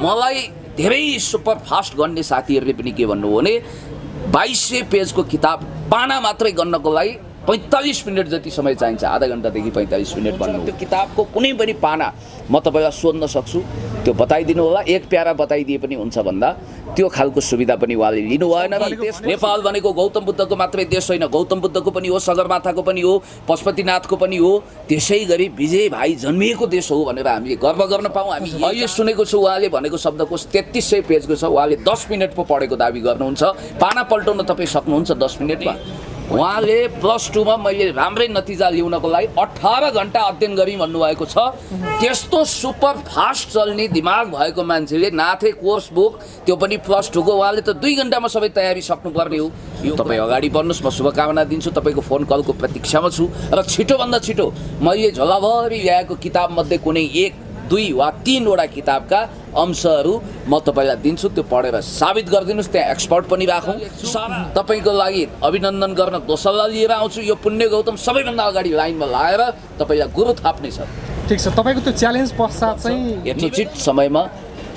मलाई धेरै सुपरफास्ट गर्ने साथीहरूले पनि के भन्नु भने 2200 पेजको किताब पाना मात्रै गर्नको लागि 45 मिनट जति समय चाहिन्छ, आधा घण्टादेखि 45 मिनट भन्नु। त्यो किताबको कुनै पनि पाना म तपाईँलाई सोध्न सक्छु, त्यो बताइदिनु होला, एक प्यारा बताइदिए पनि हुन्छ भन्दा त्यो खालको सुविधा पनि उहाँले लिनु भएन। नेपाल भनेको गौतम बुद्धको मात्रै देश होइन, गौतम बुद्धको पनि हो, सगरमाथाको पनि हो, पशुपतिनाथको पनि हो, त्यसै गरी विजय भाइ जन्मिएको देश हो भनेर हामीले गर्व गर्न पाऊँ। हामी अहिले सुनेको छु उहाँले भनेको शब्दकोश 3300 पेजको छ, उहाँले 10 मिनट पो पढेको दाबी गर्नुहुन्छ। पाना पल्टाउन तपाईँ सक्नुहुन्छ 10 मिनटमा? उहाँले +2 मा मैले राम्रै नतिजा ल्याउनको लागि 18 घण्टा अध्ययन गरी भन्नुभएको छ। त्यस्तो सुपर फास्ट चल्ने दिमाग भएको मान्छेले नाथे कोर्स बुक, त्यो पनि +2 को, उहाँले त 2 घण्टामा सबै तयारी सक्नुपर्ने हो। यो तपाईँ अगाडि बढ्नुहोस्, म शुभकामना दिन्छु, तपाईँको फोन कलको प्रतीक्षामा छु। र छिटोभन्दा छिटो मैले झोलाभरि ल्याएको किताबमध्ये कुनै 1, 2 वा 3 वटा किताबका अंशहरू म तपाईँलाई दिन्छु, त्यो पढेर साबित गरिदिनुहोस्। त्यहाँ एक्सपर्ट पनि राखौँ। तपाईँको लागि अभिनन्दन गर्न दोस्रोलाई लिएर आउँछु। यो पुण्य गौतम सबैभन्दा अगाडि लाइनमा लाएर तपाईँलाई गुरु थाप्ने छ। ठिक छ, तपाईँको त्यो च्यालेन्ज पश्चात चाहिँ यथोचित समयमा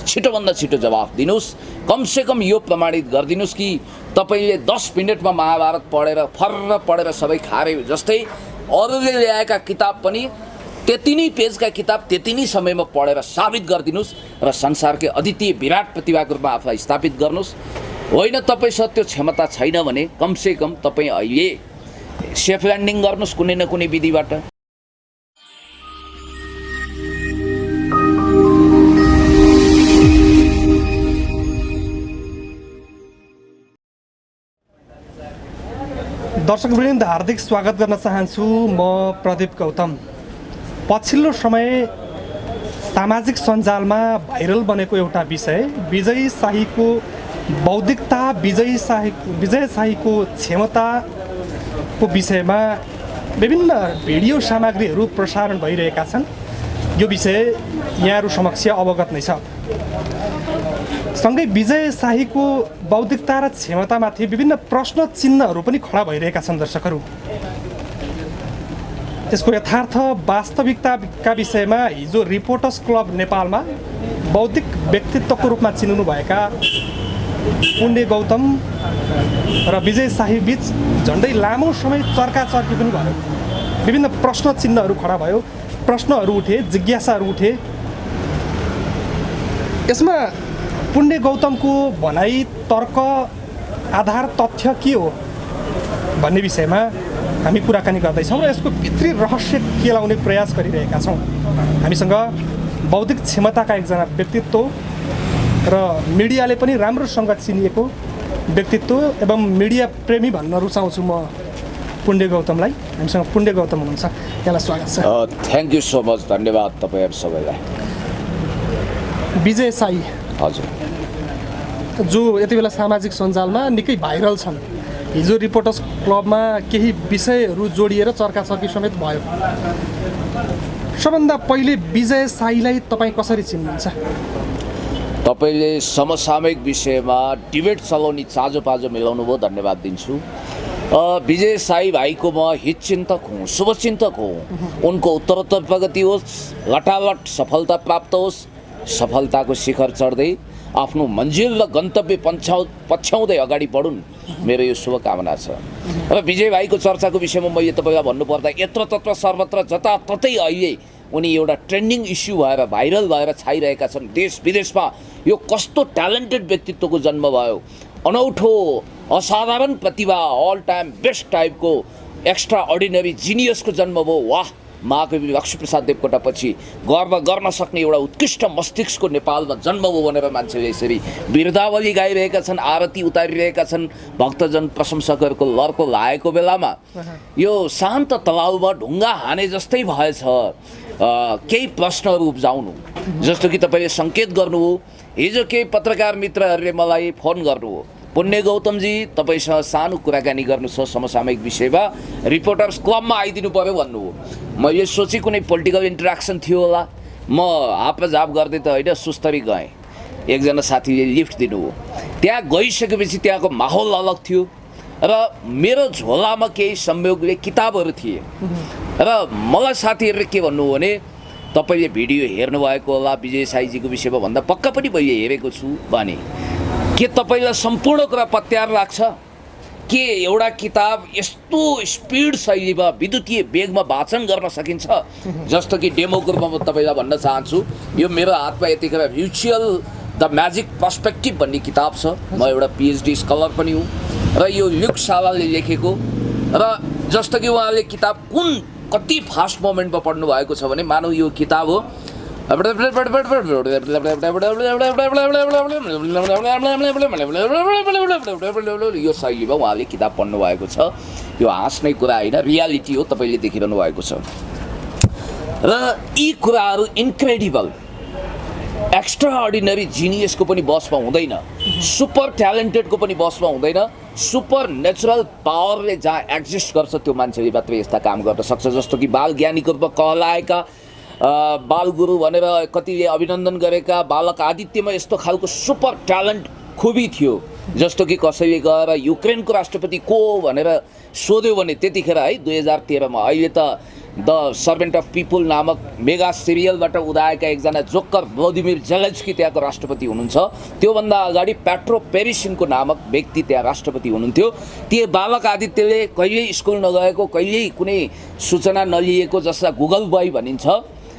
छिटोभन्दा छिटो जवाफ दिनुहोस्। कमसेकम यो प्रमाणित गरिदिनुहोस् कि तपाईँले 10 मिनटमा महाभारत पढेर फर्र पढेर सबै खारे जस्तै अरूले ल्याएका किताब पनि त्यति नै पेजका किताब त्यति नै समयमा पढेर साबित गरिदिनुहोस् र संसारकै अद्वितीय विराट प्रतिभाको रूपमा आफूलाई स्थापित गर्नुहोस्। होइन तपाईँसँग त्यो क्षमता छैन भने कमसेकम तपाईँ अहिले सेफ ल्यान्डिङ गर्नुहोस् कुनै न कुनै विधिबाट। दर्शकवृन्द, हार्दिक स्वागत गर्न चाहन्छु। म प्रदीप गौतम। पछिल्लो समय सामाजिक सञ्जालमा भाइरल बनेको एउटा विषय विजय शाहीको बौद्धिकता, विजय शाहीको क्षमताको विषयमा विभिन्न भिडियो सामग्रीहरू प्रसारण भइरहेका छन्। यो विषय यहाँहरू समक्ष अवगत नै छ। सँगै विजय शाहीको बौद्धिकता र क्षमतामाथि विभिन्न प्रश्न चिन्हहरू पनि खडा भइरहेका छन्। दर्शकहरू, यसको यथार्थ वास्तविकताका विषयमा हिजो रिपोर्टर्स क्लब नेपालमा बौद्धिक व्यक्तित्वको रूपमा चिनिनुभएका पुण्य गौतम र विजय शाही बीच झन्डै लामो समय चर्काचर्की पनि भयो। विभिन्न प्रश्न चिन्हहरू खडा भयो, प्रश्नहरू उठे, जिज्ञासाहरू उठे। यसमा पुण्य गौतमको भनाइ, तर्क, आधार, तथ्य के हो भन्ने विषयमा हामी कुराकानी गर्दैछौँ र यसको भित्री रहस्य केलाउने प्रयास गरिरहेका छौँ। हामीसँग बौद्धिक क्षमताका एकजना व्यक्तित्व र मिडियाले पनि राम्रोसँग चिनिएको व्यक्तित्व एवं मिडिया प्रेमी भन्न रुचाउँछु म पुण्य गौतमलाई। हामीसँग पुण्य गौतम हुनुहुन्छ, यहाँलाई स्वागत छ। थ्याङ्क यू सो मच, धन्यवाद तपाईँहरू सबैलाई। विजय शाही हजुर, जो यति बेला सामाजिक सञ्जालमा निकै भाइरल छन्, हिजो रिपोर्टर्स क्लबमा केही विषयहरू जोडिएर चर्काचर्की समेत भयो। सबभन्दा पहिले विजय शाहीलाई तपाईँ कसरी चिन्नुहुन्छ? तपाईँले समसामयिक विषयमा डिबेट चलाउने चाँजो मिलाउनु भयो, धन्यवाद दिन्छु। विजय शाही भाइको म हितचिन्तक हुँ, शुभचिन्तक हुँ। उनको उत्तरोत्तर प्रगति होस्, लटालट सफलता प्राप्त होस्, सफलताको शिखर चढ्दै आफ्नो मन्जिल र गन्तव्य पछ्याउँदै अगाडि बढुन्, मेरो यो शुभकामना छ। र विजय भाइको चर्चाको विषयमा मैले तपाईँलाई भन्नुपर्दा यत्रतत्र सर्वत्र जताततै अहिले उनी एउटा ट्रेन्डिङ इस्यु भएर भाइरल भएर छाइरहेका छन्। देश विदेशमा यो कस्तो ट्यालेन्टेड व्यक्तित्वको जन्म भयो, अनौठो असाधारण प्रतिभा, अल टाइम बेस्ट टाइपको एक्स्ट्रा अर्डिनरी जिनियसको जन्म भयो। वाह, महाकवि लक्ष्मीप्रसाद देवकोटापछि गर्व गर्न सक्ने एउटा उत्कृष्ट मस्तिष्कको नेपालमा जन्म हो भनेर मान्छेले यसरी बिरदावली गाइरहेका छन्, आरती उतारिरहेका छन्। भक्तजन प्रशंसकहरूको लर्को लागेको बेलामा यो शान्त तलाउमा ढुङ्गा हाने जस्तै भएछ केही प्रश्नहरू उब्जाउनु। जस्तो कि तपाईँले सङ्केत गर्नुभयो, हिजो केही पत्रकार मित्रहरूले मलाई फोन गर्नुभयो, पुण्य गौतमजी तपाईँसँग सानो कुराकानी गर्नु छ समसामयिक विषयमा, रिपोर्टर्स क्लबमा आइदिनु पर्यो भन्नुभयो। मैले सोचेँ कुनै पोलिटिकल इन्ट्रेक्सन थियो होला, म हापझाप गर्दै त होइन सुस्तरी गएँ। एकजना साथीले लिफ्ट दिनुभयो, त्यहाँ गइसकेपछि त्यहाँको माहौल अलग थियो। र मेरो झोलामा केही संयोगले किताबहरू थिए र मलाई साथीहरूले के भन्नु भने तपाईँले भिडियो हेर्नुभएको होला विजय साईजीको विषयमा भन्दा पक्का पनि मैले हेरेको छु भने के तपाईँलाई सम्पूर्ण कुरा पत्याएर लाग्छ के एउटा किताब यस्तो स्पिड शैलीमा विद्युतीय वेगमा वाचन गर्न सकिन्छ जस्तो कि डेमोको रूपमा म तपाईँलाई भन्न चाहन्छु यो मेरो हातमा यतिखेर म्युचुअल द म्याजिक पर्सपेक्टिभ भन्ने किताब छ म एउटा पिएचडी स्कलर पनि हुँ र यो ल्युक सावाले लेखेको र जस्तो कि उहाँले किताब कुन कति फास्ट मोमेन्टमा पढ्नु भएको छ भने मानौ यो किताब हो यो शैलीमा उहाँले किताब पढ्नु भएको छ यो हाँस्ने कुरा होइन रियालिटी हो तपाईँले देखिरहनु भएको छ र यी कुराहरू इन्क्रेडिबल एक्स्ट्रा अर्डिनरी जिनियसको पनि बसमा हुँदैन सुपर ट्यालेन्टेडको पनि बसमा हुँदैन सुपर नेचुरल पावरले जहाँ एक्जिस्ट गर्छ त्यो मान्छेले मात्रै यस्ता काम गर्न सक्छ जस्तो कि बाल ज्ञानीको रूपमा कहलाएका बालगुरु भनेर कतिले अभिनन्दन गरेका बालक आदित्यमा यस्तो खालको सुपर ट्यालेन्ट खुबी थियो जस्तो कि कसैले गएर युक्रेनको राष्ट्रपति को भनेर सोध्यो भने त्यतिखेर है 2013मा अहिले त द सर्भेन्ट अफ पिपुल नामक मेगा सिरियलबाट उदाएका एकजना जोकर भ्लादिमिर जेलेन्स्की त्यहाँको राष्ट्रपति हुनुहुन्छ त्योभन्दा अगाडि पेट्रो पेरिसिनको नामक व्यक्ति त्यहाँ राष्ट्रपति हुनुहुन्थ्यो ती बालक आदित्यले कहिल्यै स्कुल नगएको कहिल्यै कुनै सूचना नलिएको जसलाई गुगल बोय भनिन्छ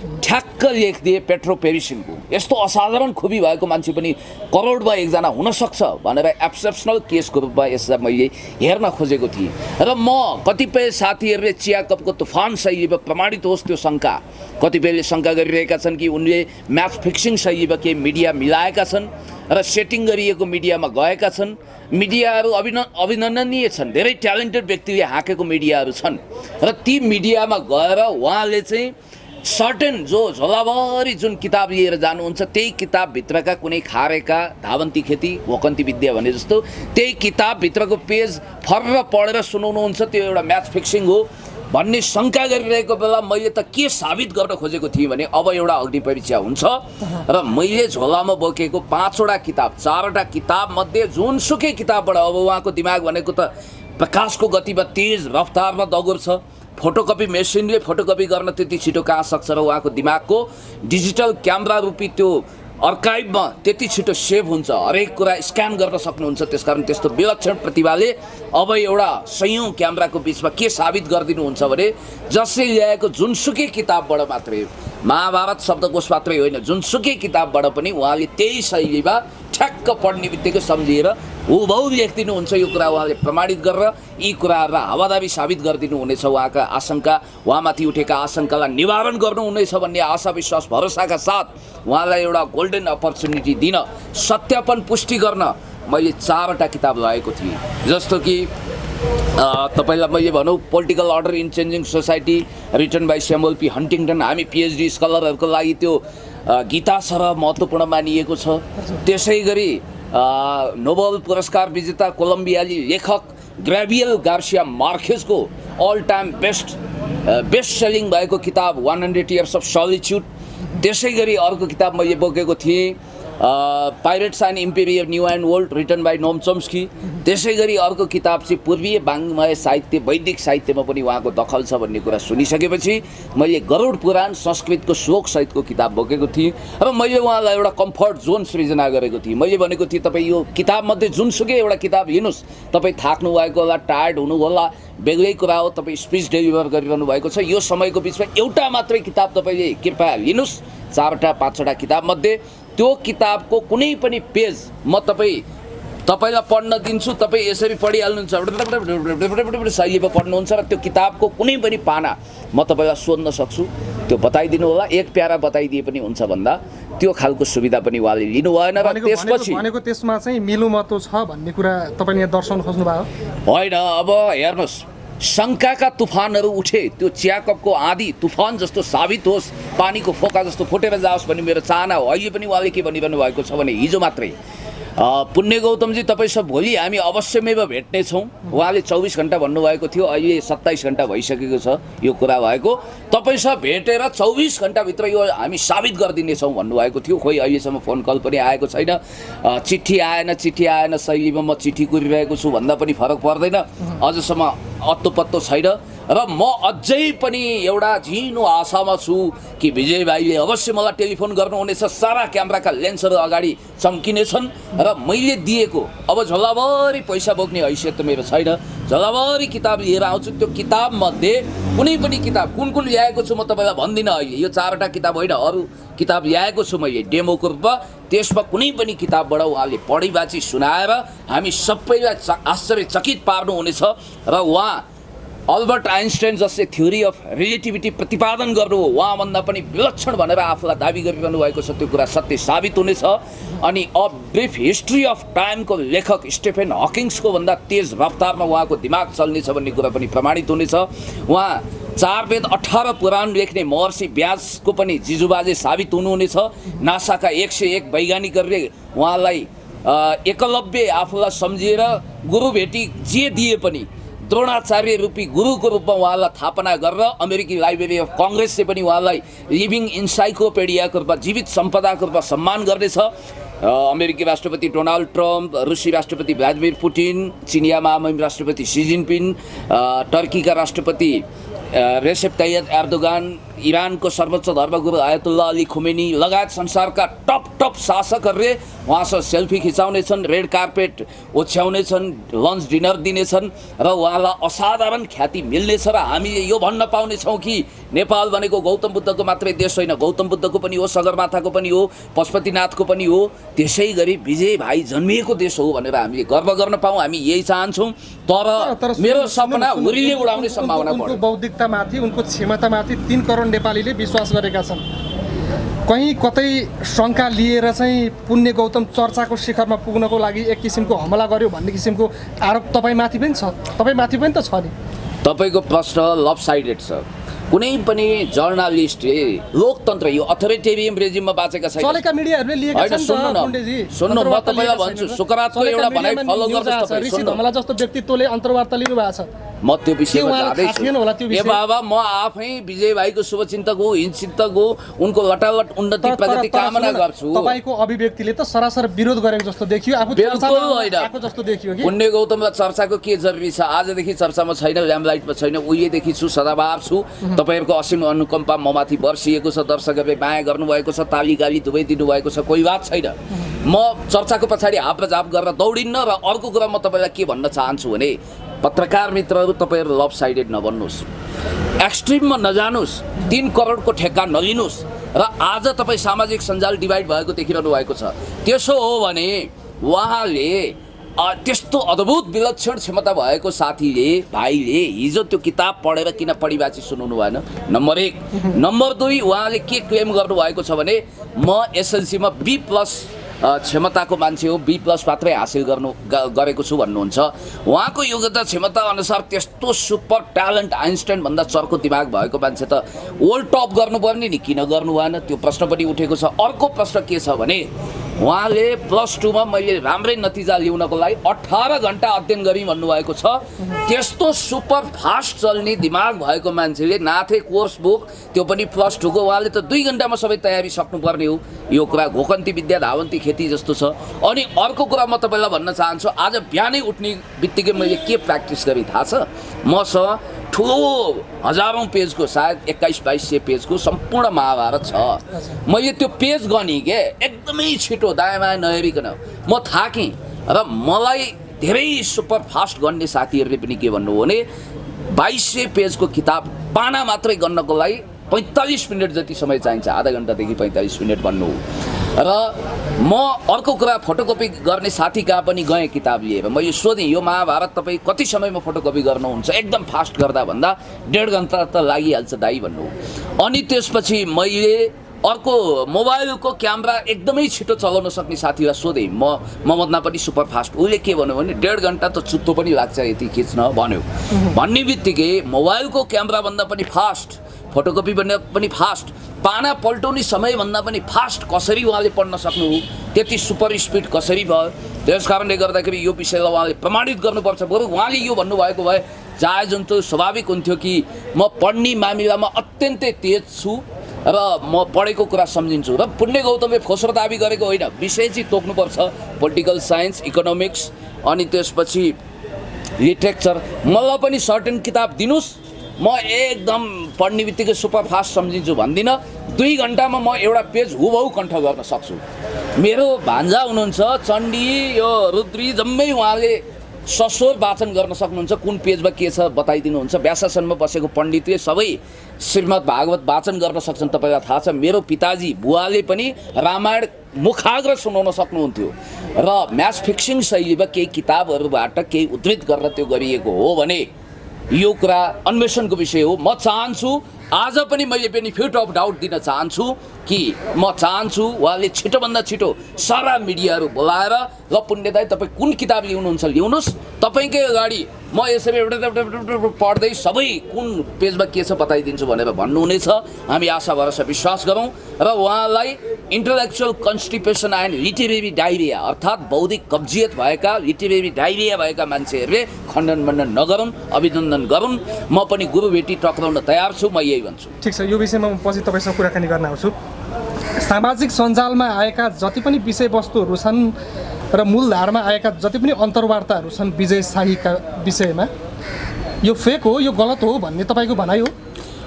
ठ्याक्क लेखिदिए पेट्रो पेरिसिनको यस्तो असाधारण खुबी भएको मान्छे पनि करोडमा एकजना हुनसक्छ भनेर एक्सेप्सनल केसको रूपमा यसलाई मैले हेर्न खोजेको थिएँ र म कतिपय साथीहरूले चिया कपको तुफान शैलीमा प्रमाणित होस् त्यो शङ्का कतिपयले शङ्का गरिरहेका छन् कि उनले म्याच फिक्सिङ शैलीमा केही मिडिया मिलाएका छन् र सेटिङ गरिएको मिडियामा गएका छन् मिडियाहरू अभिनन्दनीय छन् धेरै ट्यालेन्टेड व्यक्तिले हाँकेको मिडियाहरू छन् र ती मिडियामा गएर उहाँले चाहिँ सर्टेन जो झोलाभरि जुन किताब लिएर जानुहुन्छ त्यही किताबभित्रका कुनै खारेका धावन्ती खेती वकन्ती विद्या भने जस्तो त्यही किताबभित्रको पेज फर्र पढेर सुनाउनुहुन्छ त्यो एउटा म्याच फिक्सिङ हो भन्ने शङ्का गरिरहेको बेला मैले त के साबित गर्न खोजेको थिएँ भने अब एउटा अग्नि परीक्षा हुन्छ र मैले झोलामा बोकेको 5वटा किताब 4वटा किताबमध्ये जुनसुकै किताबबाट अब उहाँको दिमाग भनेको त प्रकाशको गतिमा तेज रफ्तारमा दगुर्छ फोटोकपी मेसिनले फोटोकपी गर्न त्यति छिटो कहाँ सक्छ र उहाँको दिमागको डिजिटल क्यामेरा रूपी त्यो अर्काइभमा त्यति छिटो सेभ हुन्छ हरेक कुरा स्क्यान गर्न सक्नुहुन्छ त्यसकारण त्यस्तो विलक्षण प्रतिभाले अब एउटा सयौं क्यामेराको बिचमा के साबित गरिदिनुहुन्छ भने जसले ल्याएको जुनसुकै किताबबाट मात्रै महाभारत शब्दकोश मात्रै होइन जुनसुकै किताबबाट पनि उहाँले त्यही शैलीमा ठ्याक्क पढ्ने बित्तिकै सम्झिएर हुबहु लेखिदिनुहुन्छ यो कुरा उहाँले प्रमाणित गरेर यी कुराहरूलाई हावादारी साबित गरिदिनु हुनेछ उहाँका आशंका उहाँमाथि उठेका आशंकालाई निवारण गर्नुहुनेछ भन्ने आशा विश्वास भरोसाका साथ उहाँलाई एउटा गोल्डन अपर्च्युनिटी दिन सत्यापन पुष्टि गर्न मैले 4वटा किताब लगेको थिएँ जस्तो कि तपाईँलाई मैले भनौँ political order in changing society written by Samuel P Huntington हामी पिएचडी स्कलरहरूको लागि त्यो गीता सरह महत्त्वपूर्ण मानिएको छ त्यसै गरी नोबेल पुरस्कार विजेता कोलम्बियाली लेखक ग्रेभियल गार्सिया मार्केजको अल टाइम बेस्ट सेलिङ भएको किताब 100 इयर्स अफ सलिच्युड त्यसै गरी अर्को किताब मैले बोकेको थिएँ pirates and emperor new and world written by Noam Chomsky त्यसै गरी अर्को किताब चाहिँ पूर्वीय वाङ्मय साहित्य वैदिक साहित्यमा पनि उहाँको दखल छ भन्ने कुरा सुनिसकेपछि मैले गरुड पुराण संस्कृतको श्लोकसहितको किताब बोकेको थिएँ र मैले उहाँलाई एउटा कम्फर्ट जोन सृजना गरेको थिएँ मैले भनेको थिएँ तपाईँ यो किताबमध्ये जुनसुकै एउटा किताब लिनुहोस् तपाईँ थाक्नु भएको होला टायर्ड हुनु होला बेग्लै कुरा हो तपाईँ स्पिच डेलिभर गरिरहनु भएको छ यो समयको बिचमा एउटा मात्रै किताब तपाईँले कृपया लिनुहोस् 4वटा 5वटा किताबमध्ये त्यो किताबको कुनै पनि पेज म तपाईँलाई पढ्न दिन्छु तपाईँ यसरी पढिहाल्नुहुन्छ शैलीमा पढ्नुहुन्छ र त्यो किताबको कुनै पनि पाना म तपाईँलाई सोध्न सक्छु त्यो बताइदिनु होला एक प्यारा बताइदिए पनि हुन्छ भन्दा त्यो खालको सुविधा पनि उहाँले लिनु भएन र त्यसपछि भनेको त्यसमा चाहिँ मिलोमतो छ भन्ने कुरा तपाईँले यहाँ दर्शाउन खोज्नुभयो होइन अब हेर्नुहोस् शङ्काका तुफानहरू उठे त्यो चियाकपको आँधी तुफान जस्तो साबित होस् पानीको फोका जस्तो फुटेर जाओस् भन्ने मेरो चाहना हो अहिले पनि उहाँले के भनिरहनु भएको छ भने हिजो मात्रै पुण्य गौतमजी तपाईँसँग भोलि हामी अवश्यमेव भेट्नेछौँ। उहाँले 24 घन्टा भन्नुभएको थियो, अहिले 27 घन्टा भइसकेको छ यो कुरा भएको। तपाईँसँग भेटेर 24 घन्टाभित्र यो हामी साबित गरिदिनेछौँ भन्नुभएको थियो। खोइ अहिलेसम्म फोन कल पनि आएको छैन, चिठी आएन शैलीमा म चिठी कुरिरहेको छु भन्दा पनि फरक पर्दैन, अझसम्म अत्तो पत्तो छैन। र म अझै पनि एउटा झिनो आशामा छु कि विजय भाइले अवश्य मलाई टेलिफोन गर्नुहुनेछ। सारा क्यामेराका लेन्सहरू अगाडि चम्किनेछन् र मैले दिएको अब झोलाभरि पैसा बोक्ने हैसियत त मेरो छैन, झोलाभरि किताब लिएर आउँछु। त्यो किताबमध्ये कुनै पनि किताब कुन कुन ल्याएको छु म तपाईँलाई भन्दिनँ अहिले। यो 4वटा किताब होइन, अरू किताब ल्याएको छु मैले डेमोको रूपमा। त्यसमा कुनै पनि किताबबाट उहाँले पढिबाची सुनाएर हामी सबैलाई आश्चर्यचकित पार्नुहुनेछ। र उहाँ अल्बर्ट आइन्स्टाइन जस्तै थ्योरी अफ रिलेटिभिटी प्रतिपादन गर्नु हो, उहाँभन्दा पनि विलक्षण भनेर आफूलाई दाबी गरिरहनु भएको छ, त्यो कुरा सत्य साबित हुनेछ। अनि अ ब्रिफ हिस्ट्री अफ टाइमको लेखक स्टेफेन हकिङ्सको भन्दा तेज रफ्तारमा उहाँको दिमाग चल्नेछ भन्ने कुरा पनि प्रमाणित हुनेछ। उहाँ 4 वेद 18 पुराण लेख्ने महर्षि व्यासको पनि जिजुबाजे साबित हुनुहुनेछ। नासाका 101 वैज्ञानिकहरूले उहाँलाई एकलव्य आफूलाई सम्झिएर गुरु भेटी जे दिए पनि द्रोणाचार्य रूपी गुरुको रूपमा उहाँलाई थापना गरेर अमेरिकी लाइब्रेरी अफ कङ्ग्रेसले पनि उहाँलाई लिभिङ इन्साइक्लोपिडियाको रूपमा जीवित सम्पदाको रूपमा सम्मान गर्नेछ। अमेरिकी राष्ट्रपति डोनाल्ड ट्रम्प, रुसी राष्ट्रपति भ्लादिमिर पुटिन, चिनिया महामहिम राष्ट्रपति सी जिनपिङ, टर्कीका राष्ट्रपति रेसेप ताय्यप एर्दोगान, इरानको सर्वोच्च धर्मगुरु आयतुल्लाह अली खुमेनी लगायत संसारका टप शासकहरूले उहाँसँग सेल्फी खिचाउनेछन्, रेड कार्पेट ओछ्याउनेछन्, लन्च डिनर दिनेछन् र उहाँलाई असाधारण ख्याति मिल्नेछ। र हामीले यो भन्न पाउनेछौँ कि नेपाल भनेको गौतम बुद्धको मात्रै देश होइन, गौतम बुद्धको पनि हो, सगरमाथाको पनि हो, पशुपतिनाथको पनि हो, त्यसै गरी विजय भाइ जन्मिएको देश हो भनेर हामीले गर्व गर्न पाऊँ, हामी यही चाहन्छौँ। तर मेरो सपना हुरीले उडाउने सम्भावना उनको बौद्धिकतामाथि, उनको क्षमतामाथि 3 करोड नेपालीले विश्वास गरेका छन्। कहीँ कतै शङ्का लिएर चाहिँ पुण्य गौतम चर्चाको शिखरमा पुग्नको लागि एक किसिमको हमला गर्यो भन्ने किसिमको आरोप तपाईँमाथि पनि छ, तपाईँमाथि पनि त छ नि। तपाईँको प्रश्न लभ साइडेड छ। कुनै पनि जर्नलिस्टले लोकतन्त्र यो अथोरिटेरियन रेजिममा बाँचेका छैन। चलेका मिडियाहरूले लिएका छन्। सुन्नु म तपाईँलाई भन्छु, सुकरातको एउटा भनाइ फलो गर्नुहोस् तपाईँ। ऋषि धमला जस्तो व्यक्तित्वले अन्तर्वार्ता लिनु भएको छ। म त्यो विषयमा जाँदैछु। ए बाबा, म आफै विजय भाइको शुभचिन्तक हो, हितचिन्तक हो, उनको लटालट उन्नति प्रगति कामना गर्छु। तपाईँको अभिव्यक्तिले त सरासर विरोध गरेको जस्तो देखियो, आफू चर्चाको जस्तो देखियो कि पुण्य गौतमलाई चर्चाको के जरुरी छ? आजदेखि चर्चामा छैन, ल्याम्पलाइटमा छैन, उहिलेदेखि छु, सदाबहार छु। तपाईँहरूको असीम अनुकम्पा ममाथि बर्सिएको छ, दर्शकहरूले माया गर्नुभएको छ, ताली गाली दुवै दिनुभएको छ, कोही बात छैन। म चर्चाको पछाडि हापजाप गरेर दौडिन्न। र अर्को कुरा म तपाईँलाई के भन्न चाहन्छु भने, पत्रकार मित्रहरू तपाईँहरू लभ साइडेड नबन्नुहोस्, एक्सट्रिममा नजानुहोस्, 3 करोडको ठेक्का नलिनुहोस्। र आज तपाईँ सामाजिक सञ्जाल डिभाइड भएको देखिरहनु भएको छ। त्यसो हो भने उहाँले त्यस्तो अद्भुत विलक्षण क्षमता भएको साथीले, भाइले हिजो त्यो किताब पढेर किन पढिबाची सुनाउनु भएन? नम्बर 1। नम्बर 2, उहाँले के क्लेम गर्नुभएको छ भने म एसएलसीमा B+ क्षमताको मान्छे हो, B+ मात्रै हासिल गरेको छु भन्नुहुन्छ। उहाँको योग्यता क्षमता अनुसार त्यस्तो सुपर ट्यालेन्ट आइन्स्टाइन भन्दा चर्को दिमाग भएको मान्छे त वर्ल्ड टप गर्नुपर्ने नि, किन गर्नु भएन? त्यो प्रश्न पनि उठेको छ। अर्को प्रश्न के छ भने उहाँले +2 मा मैले राम्रै नतिजा ल्याउनको लागि 18 घन्टा अध्ययन गरी भन्नुभएको छ। त्यस्तो सुपर फास्ट चल्ने दिमाग भएको मान्छेले नाथे कोर्स बुक, त्यो पनि +2 को, उहाँले त 2 घन्टामा सबै तयारी सक्नुपर्ने हो। यो कुरा घोकन्ती विद्या धावन्ती खेती जस्तो छ। अनि अर्को कुरा म तपाईँलाई भन्न चाहन्छु, आज बिहानै उठ्ने बित्तिकै मैले के प्र्याक्टिस गरेँ थाहा छ? मसँग ठुलो हजारौं पेजको, सायद 2100-2200 पेजको सम्पूर्ण महाभारत छ। मैले त्यो पेज गनेँ के एकदमै छिटो, दायाँ बायाँ नहेरिकन। म थाकेँ र मलाई धेरै सुपर फास्ट गर्ने साथीहरूले पनि के भन्नु भने 2200 पेजको किताब पाना मात्रै गन्नको लागि 45 मिनट जति समय चाहिन्छ, आधा घन्टादेखि 45 मिनट भन्नु। र म अर्को कुरा, फोटोकपी गर्ने साथी कहाँ पनि गएँ किताब लिएर। मैले सोधेँ यो महाभारत तपाईँ कति समयमा फोटोकपी गर्नुहुन्छ? एकदम फास्ट गर्दा भन्दा 1.5 घन्टा त लागिहाल्छ दाइ भन्नु। अनि त्यसपछि मैले अर्को मोबाइलको क्यामेरा एकदमै छिटो चलाउन सक्ने साथीलाई सोधेँ, मभन्दा पनि सुपर फास्ट। उसले के भन्यो भने 1.5 घन्टा त चुत्तो पनि लाग्छ यति खिच्न भन्यो। भन्ने बित्तिकै मोबाइलको क्यामेराभन्दा पनि फास्ट फोटोकपी पनि फास्ट, पाना पल्टाउने समयभन्दा पनि फास्ट कसरी उहाँले पढ्न सक्नुभयो, त्यति सुपर स्पिड कसरी भयो। त्यस कारणले गर्दाखेरि यो विषयलाई उहाँले प्रमाणित गर्नुपर्छ। बरु उहाँले यो भन्नुभएको भए चाहे जुन त्यो स्वाभाविक हुन्थ्यो कि म पढ्ने मामिलामा अत्यन्तै तेज छु र म पढेको कुरा सम्झिन्छु। र पुण्य गौतमले फोस्रो दाबी गरेको होइन, विषय चाहिँ तोक्नुपर्छ, पोलिटिकल साइन्स, इकोनोमिक्स, अनि त्यसपछि लिटरेचर। मलाई पनि सर्टेन किताब दिनुहोस्, म एकदम पढ्ने बित्तिकै सुपर फास्ट सम्झिन्छु भन्दिनँ। 2 घन्टामा म एउटा पेज हुबहु कण्ठ गर्न सक्छु। मेरो भान्जा हुनुहुन्छ चण्डी, यो रुद्री, जम्मै उहाँले सस्वर वाचन गर्न सक्नुहुन्छ। कुन पेजमा के छ बताइदिनुहुन्छ। व्यासासनमा बसेको पण्डितले सबै श्रीमद् भागवत वाचन गर्न सक्छन्, तपाईँलाई थाहा छ। मेरो पिताजी बुवाले पनि रामायण मुखाग्र सुनाउन सक्नुहुन्थ्यो। र म्याथ फिक्सिङ शैलीमा केही किताबहरूबाट केही उद्धृत गरेर त्यो गरिएको हो भने यो कुरा अन्वेषणको विषय हो। म चाहन्छु, आज पनि मैले बेनिफिट अफ डाउट दिन चाहन्छु कि म चाहन्छु उहाँले छिटोभन्दा छिटो सारा मिडियाहरू बोलाएर ल पुण्य दाइ तपाईँ कुन किताब ल्याउनुहुन्छ ल्याउनुहोस्, तपाईँकै अगाडि म यसरी पढ्दै सबै कुन पेजमा के छ बताइदिन्छु भनेर भन्नुहुनेछ। हामी आशा भरोसा विश्वास गरौँ र उहाँलाई intellectual constipation and literary diarrhoea अर्थात् बौद्धिक कब्जियत भएका, लिटरेरी डायरिया भएका मान्छेहरूले खण्डन मण्डन नगरून्, अभिनन्दन गरून्। म पनि गुरु भेटी टक्राउन तयार छु, म यही भन्छु। ठिक छ, यो विषयमा म पछि तपाईँसँग कुराकानी गर्न आउँछु। सामाजिक सञ्जालमा आएका जति पनि विषयवस्तुहरू छन् र मूलधारमा आएका जति पनि अन्तर्वार्ताहरू छन् विजय शाहीका विषयमा, यो फेक हो, यो गलत हो भन्ने तपाईँको भनाइ हो?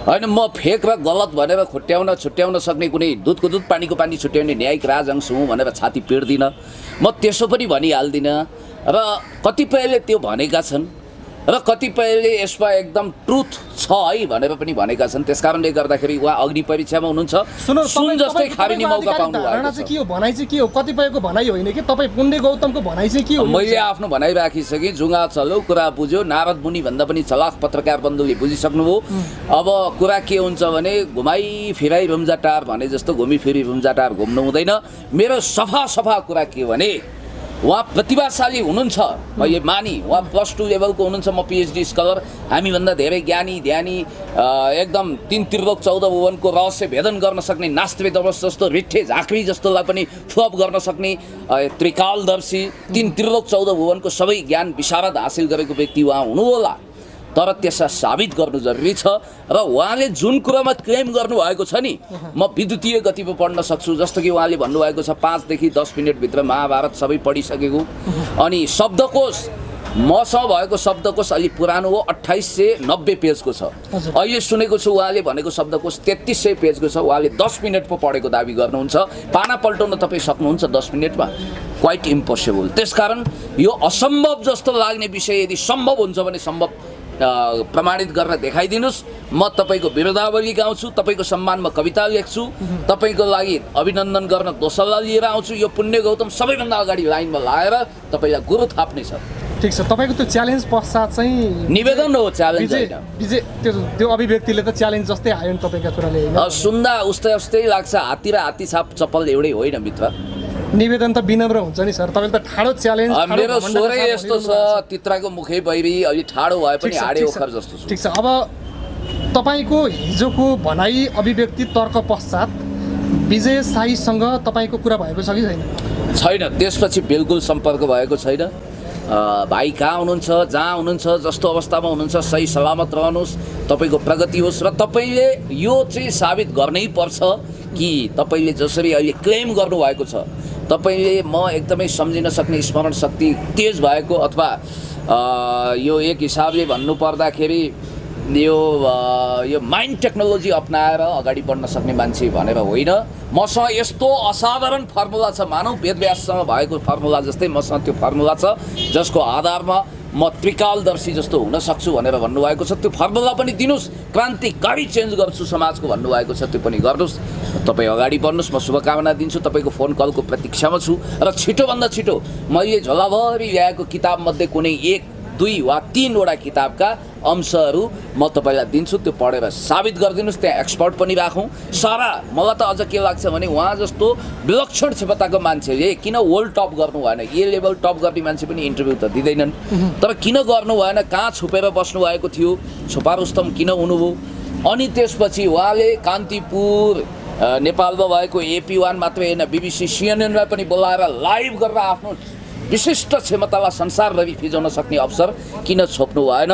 होइन, म फेक र गलत भनेर छुट्याउन सक्ने कुनै दुधको दुध पानीको पानी छुट्याउने न्यायिक राजहंस हुँ भनेर छाती पिर्दिनँ। म त्यसो पनि भनिहाल्दिनँ र कतिपयले त्यो भनेका छन् र कतिपयले यसमा एकदम ट्रुथ छ है भनेर पनि भनेका छन्। त्यस कारणले गर्दाखेरि उहाँ अग्नि परीक्षामा हुनुहुन्छ, सुन जस्तै खारिने मौका पाउनु भएको छ। के हो भनाइ चाहिँ के हो? कतिपयको भनाइ होइन कि तपाईँ पुण्य गौतमको भनाइ चाहिँ के हो? मैले आफ्नो भनाइ राखिसकेँ, जुङ्गा चल्यो, कुरा बुझ्यो। नारद मुनि भन्दा पनि चलाक पत्रकार बन्धुले बुझिसक्नुभयो। अब कुरा के हुन्छ भने घुमाइ फिराइ रुम्जाटार भने जस्तो घुमी फिरी रुम्जाटार घुम्नु हुँदैन। मेरो सफा कुरा के हो भने उहाँ प्रतिभाशाली हुनुहुन्छ, मैले मानी। उहाँ +2 लेभलको हुनुहुन्छ, म PhD स्कलर। हामीभन्दा धेरै ज्ञानी ध्यानी, एकदम 3 त्रिलोक 14 भुवनको रहस्य भेदन गर्न सक्ने, नास्त्रे दवस जस्तो रिठे झाँक्री जस्तोलाई पनि फ्लप गर्न सक्ने, त्रिकालदर्शी, 3 त्रिलोक 14 भुवनको सबै ज्ञान विशारद हासिल गरेको व्यक्ति उहाँ हुनु होला। तर त्यसलाई साबित गर्नु जरुरी छ। र उहाँले जुन कुरामा क्लेम गर्नुभएको छ नि, म विद्युतीय गतिमा पढ्न सक्छु। जस्तो कि उहाँले भन्नुभएको छ 5 देखि 10 मिनटभित्र महाभारत सबै पढिसकेको। अनि शब्दकोश, मसँग भएको शब्दकोश अलि पुरानो हो, 2890 पेजको छ। अहिले सुनेको छु उहाँले भनेको शब्दकोश 3300 पेजको छ। उहाँले 10 मिनट पो पढेको दाबी गर्नुहुन्छ। पाना पल्टाउन तपाईँ सक्नुहुन्छ 10 मिनटमा? Quite impossible. त्यसकारण यो असम्भव जस्तो लाग्ने विषय यदि सम्भव हुन्छ भने सम्भव प्रमाणित गरेर देखाइदिनुहोस्। म तपाईँको विरोधावली गाउँछु, तपाईँको सम्मानमा कविता लेख्छु, तपाईँको लागि अभिनन्दन गर्न दोस्रोलाई लिएर आउँछु। यो पुण्य गौतम सबैभन्दा अगाडि लाइनमा लाएर तपाईँलाई गुरु थाप्ने छ। ठिक छ, तपाईँको त्यो च्यालेन्ज पश्चात चाहिँ निवेदन हो, च्यालेन्ज होइन। विजय त्यो अभिव्यक्तिले त च्यालेन्ज जस्तै आयो नि तपाईँका कुराले होइन? सुन्दा उस्तै लाग्छ, हात्ती र हात्ती छाप चप्पल एउटै होइन मित्र। निवेदन त विनम्र हुन्छ नि सर, तपाईँले त ठाडो च्यालेन्ज। मेरो स्वरै यस्तो छ, तित्राको मुखै बैरी, अलि ठाडो भए पनि हाडे ओखर जस्तो छ। ठिक छ, अब तपाईँको हिजोको भनाइ अभिव्यक्ति तर्क पश्चात विजय शाहीसँग तपाईँको कुरा भएको छ कि छैन? छैन, त्यसपछि बिल्कुल सम्पर्क भएको छैन। भाइ कहाँ हुनुहुन्छ, जहाँ हुनुहुन्छ, जस्तो अवस्थामा हुनुहुन्छ, सही सलामत रहनुहोस्, तपाईँको प्रगति होस्। र तपाईँले यो चाहिँ साबित गर्नै पर्छ कि तपाईँले जसरी अहिले क्लेम गर्नुभएको छ, तपाईँले म एकदमै सम्झिन सक्ने स्मरण शक्ति तेज भएको, अथवा यो एक हिसाबले भन्नुपर्दाखेरि यो माइन्ड टेक्नोलोजी अपनाएर अगाडि बढ्न सक्ने मान्छे भनेर होइन। मसँग यस्तो असाधारण फर्मुला छ, मानव वेदव्याससँग भएको फर्मुला जस्तै मसँग त्यो फर्मुला छ, जसको आधारमा म त्रिकालदर्शी जस्तो हुन सक्छु भनेर भन्नुभएको छ। त्यो फर्मुला पनि दिनुहोस्, क्रान्तिकारी चेन्ज गर्छु समाजको भन्नुभएको छ, त्यो पनि गर्नुहोस्। तपाईँ अगाडि बढ्नुहोस्, म शुभकामना दिन्छु। तपाईँको फोन कलको प्रतीक्षामा छु। र छिटोभन्दा छिटो मैले झोलाभरि ल्याएको किताबमध्ये कुनै 1, 2 वा 3वटा किताबका अंशहरू म तपाईँलाई दिन्छु, त्यो पढेर साबित गरिदिनुहोस्। त्यहाँ एक्सपर्ट पनि राखौँ सारा। मलाई त अझ के लाग्छ भने उहाँ जस्तो विलक्षण क्षमताको मान्छेले किन वर्ल्ड टप गर्नु भएन? ए लेभल टप गर्ने मान्छे पनि इन्टरभ्यू त दिँदैनन्, तर किन गर्नु भएन? कहाँ छुपेर बस्नु भएको थियो? छुपा रुस्तम किन हुनुभयो? अनि त्यसपछि उहाँले कान्तिपुर नेपालमा भएको AP1 मात्रै होइन BBC CNN लाई पनि बोलाएर लाइभ गरेर आफ्नो विशिष्ट क्षमतालाई संसारभरि फिजाउन सक्ने अवसर किन छोप्नु भएन?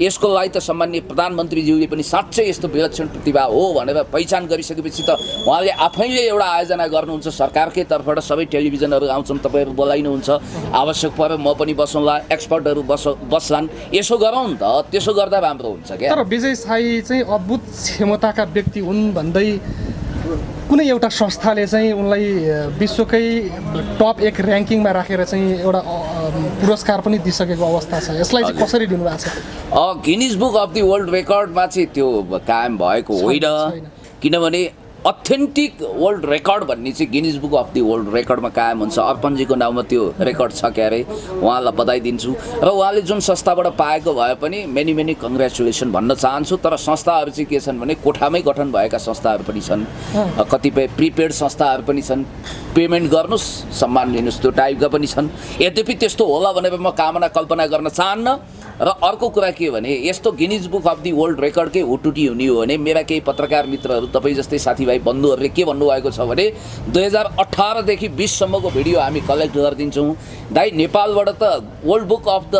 यसको लागि त सम्माननीय प्रधानमन्त्रीज्यूले पनि साँच्चै यस्तो विलक्षण प्रतिभा हो भनेर पहिचान गरिसकेपछि त उहाँले आफैले एउटा आयोजना गर्नुहुन्छ सरकारकै तर्फबाट। सबै टेलिभिजनहरू आउँछन्, तपाईँहरू बोलाइनुहुन्छ, आवश्यक पऱ्यो म पनि बसौँला, एक्सपर्टहरू बस्लान्, यसो गरौँ नि त। त्यसो गर्दा राम्रो हुन्छ क्या। तर विजय साई चाहिँ अद्भुत क्षमताका व्यक्ति हुन् भन्दै कुनै एउटा संस्थाले चाहिँ उनलाई विश्वकै टप 1 र्याङ्किङमा राखेर चाहिँ एउटा पुरस्कार पनि दिइसकेको अवस्था छ। यसलाई चाहिँ कसरी दिनुभएको छ? Guinness book of the world रेकर्डमा चाहिँ त्यो कायम भएको होइन, किनभने अथेन्टिक वर्ल्ड रेकर्ड भन्ने चाहिँ Guinness book of the world रेकर्डमा कायम हुन्छ। अर्पणजीको नाउँमा त्यो रेकर्ड छ क्यारे, उहाँलाई बधाई दिन्छु। र उहाँले जुन संस्थाबाट पाएको भए पनि मेनी मेनी कङ्ग्रेचुलेसन भन्न चाहन्छु। तर संस्थाहरू चाहिँ के छन् भने कोठामै गठन भएका संस्थाहरू पनि छन्, कतिपय प्रिपेड संस्थाहरू पनि छन्, पेमेन्ट गर्नुहोस् सम्मान लिनुहोस् त्यो टाइपका पनि छन्। यद्यपि त्यस्तो होला भनेर म कल्पना गर्न चाहन्न। र अर्को कुरा के भने यस्तो Guinness book of the world रेकर्डकै हुटुटी हुने हो भने मेरा केही पत्रकार मित्रहरू तपाईँ जस्तै साथीभाइ बन्धुहरूले के भन्नुभएको छ भने 2018 देखि 20 सम्मको भिडियो हामी कलेक्ट गरिदिन्छौँ। दाइ नेपालबाट त world book of the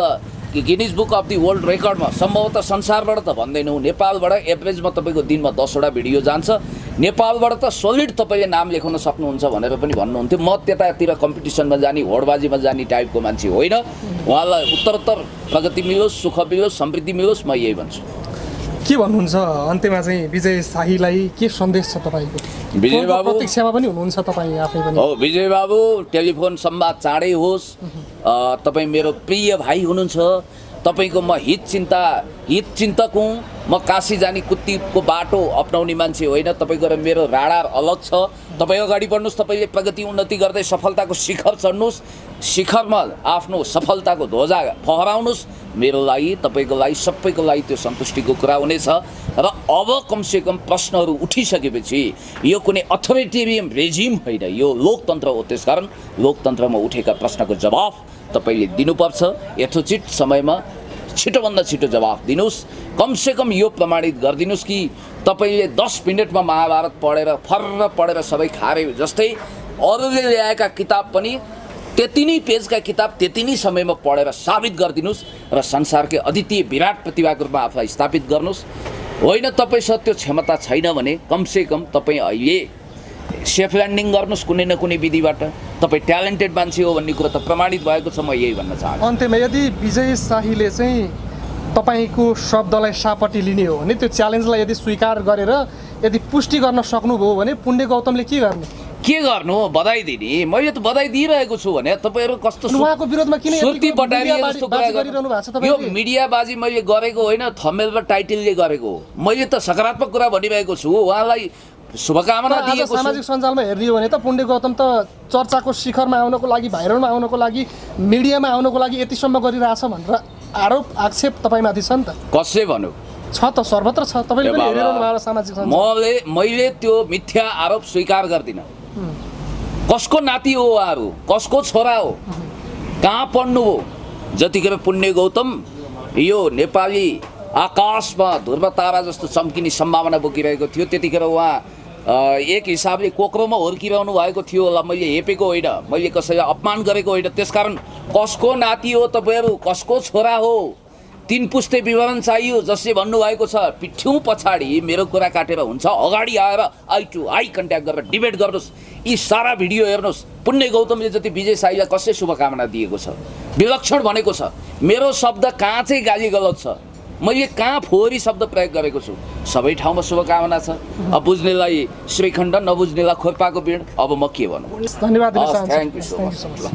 Guinness book of the world रेकर्डमा सम्भवतः संसारबाट त भन्दैनौँ, नेपालबाट एभरेजमा तपाईँको दिनमा 10 वटा भिडियो जान्छ। नेपालबाट त सोलिड तपाईँले नाम लेखाउन सक्नुहुन्छ भनेर पनि भन्नुहुन्थ्यो। म त्यतातिर कम्पिटिसनमा जाने, होडबाजीमा जाने टाइपको मान्छे होइन। उहाँलाई उत्तरोत्तर प्रगति मिलोस्, सुख मिलोस्, समृद्धि मिलोस्, म यही भन्छु। के भन्नुहुन्छ अन्त्यमा चाहिँ विजय शाहीलाई के सन्देश छ तपाईँको? विजय बाबु प्रतीक्षामा पनि हुनुहुन्छ तपाईँ आफै पनि। हो विजय बाबु, टेलिफोन संवाद चाँडै होस्। तपाईँ मेरो प्रिय भाइ हुनुहुन्छ। तपाईँको म हित चिन्तक हुँ। म काशी जाने कुत्तीको बाटो अपनाउने मान्छे होइन। तपाईँको र मेरो राडार अलग छ। तपाईँ अगाडि बढ्नुहोस्, तपाईँले प्रगति उन्नति गर्दै सफलताको शिखर चढ्नुहोस्, शिखरमा आफ्नो सफलताको ध्वजा फहराउनुहोस्। मेरो लागि, तपाईँको लागि, सबैको लागि त्यो सन्तुष्टिको कुरा हुनेछ। र अब कमसेकम प्रश्नहरू उठिसकेपछि यो कुनै अथोरिटेरियन रेजिम होइन, यो लोकतन्त्र हो। त्यसकारण लोकतन्त्रमा उठेका प्रश्नको जवाफ तपाईँले दिनुपर्छ। यथोचित समयमा छिटोभन्दा छिटो जवाफ दिनुहोस्। कमसेकम यो प्रमाणित गरिदिनुहोस् कि तपाईँले 10 मिनटमा महाभारत पढेर फर्र पढेर सबै खारे जस्तै अरूले ल्याएका किताब पनि त्यति नै पेजका किताब त्यति नै समयमा पढेर साबित गरिदिनुहोस् र संसारकै अद्वितीय विराट प्रतिभाको रूपमा आफूलाई स्थापित गर्नुहोस्। होइन तपाईँसँग त्यो क्षमता छैन भने कमसेकम तपाईँ अहिले सेफ ल्यान्डिङ गर्नुहोस् कुनै न कुनै विधिबाट। तपाईँ ट्यालेन्टेड मान्छे हो भन्ने कुरा त प्रमाणित भएको छ। म यही भन्न चाहन्छु। अन्त्यमा यदि विजय शाहीले चाहिँ तपाईँको शब्दलाई सापट्टि लिने हो भने, त्यो च्यालेन्जलाई यदि स्वीकार गरेर यदि पुष्टि गर्न सक्नुभयो भने पुण्य गौतमले के गर्ने? के गर्नु? बधाई दिने। मैले त बधाई दिइरहेको छु भने तपाईँहरू कस्तो उहाँको विरोधमा किन सुर्ती बटारिया जस्तो कुरा गरिरहनु भएको छ? यो मिडियाबाजी मैले गरेको होइन, थम्बनेल र टाइटलले गरेको हो। मैले त सकारात्मक कुरा भनिरहेको छु। उहाँलाई शुभकामना दिएको छु। सामाजिक सञ्जालमा हेर्ने हो भने त पुण्य गौतम त चर्चाको शिखरमा आउनको लागि, भाइरलमा आउनको लागि, मिडियामा आउनको लागि यतिसम्म गरिरहेछ भनेर आरोप आक्षेप तपाईँमाथि छ नि त। कसले भन्यो? छ त, सर्वत्र छ। तपाईँले पनि हेरिरहनु भएको सामाजिक सञ्जाल। मैले त्यो मिथ्या आरोप स्वीकार गर्दिनँ। कसको नाति हो उहाँहरू? कसको छोरा हो? कहाँ पढ्नु हो? जतिखेर पुण्य गौतम यो नेपाली आकाशमा ध्रुव तारा जस्तो चम्किने सम्भावना बोकिरहेको थियो त्यतिखेर उहाँ एक हिसाबले कोक्रोमा हुर्किरहनु भएको थियो होला। मैले हेपेको होइन, मैले कसैलाई अपमान गरेको होइन। त्यसकारण कसको नाति हो तपाईँहरू? कसको छोरा हो? 3 पुस्ते विवरण चाहियो जसले भन्नुभएको छ। पिठ्यौँ पछाडि मेरो कुरा काटेर हुन्छ, अगाडि आएर आई टु आई कन्ट्याक्ट गरेर डिबेट गर्नुहोस्। यी सारा भिडियो हेर्नुहोस्। पुण्य गौतमले जति विजय शाहीलाई कसले शुभकामना दिएको छ, विलक्षण भनेको छ। मेरो शब्द कहाँ चाहिँ गाली गलत छ, मैले कहाँ फोहोरी शब्द प्रयोग गरेको छु? सबै ठाउँमा शुभकामना छ। अब बुझ्नेलाई श्रीखण्ड, नबुझ्नेलाई खोर्पाको बिड। अब म के भनौँ? धन्यवाद। Thank you so much.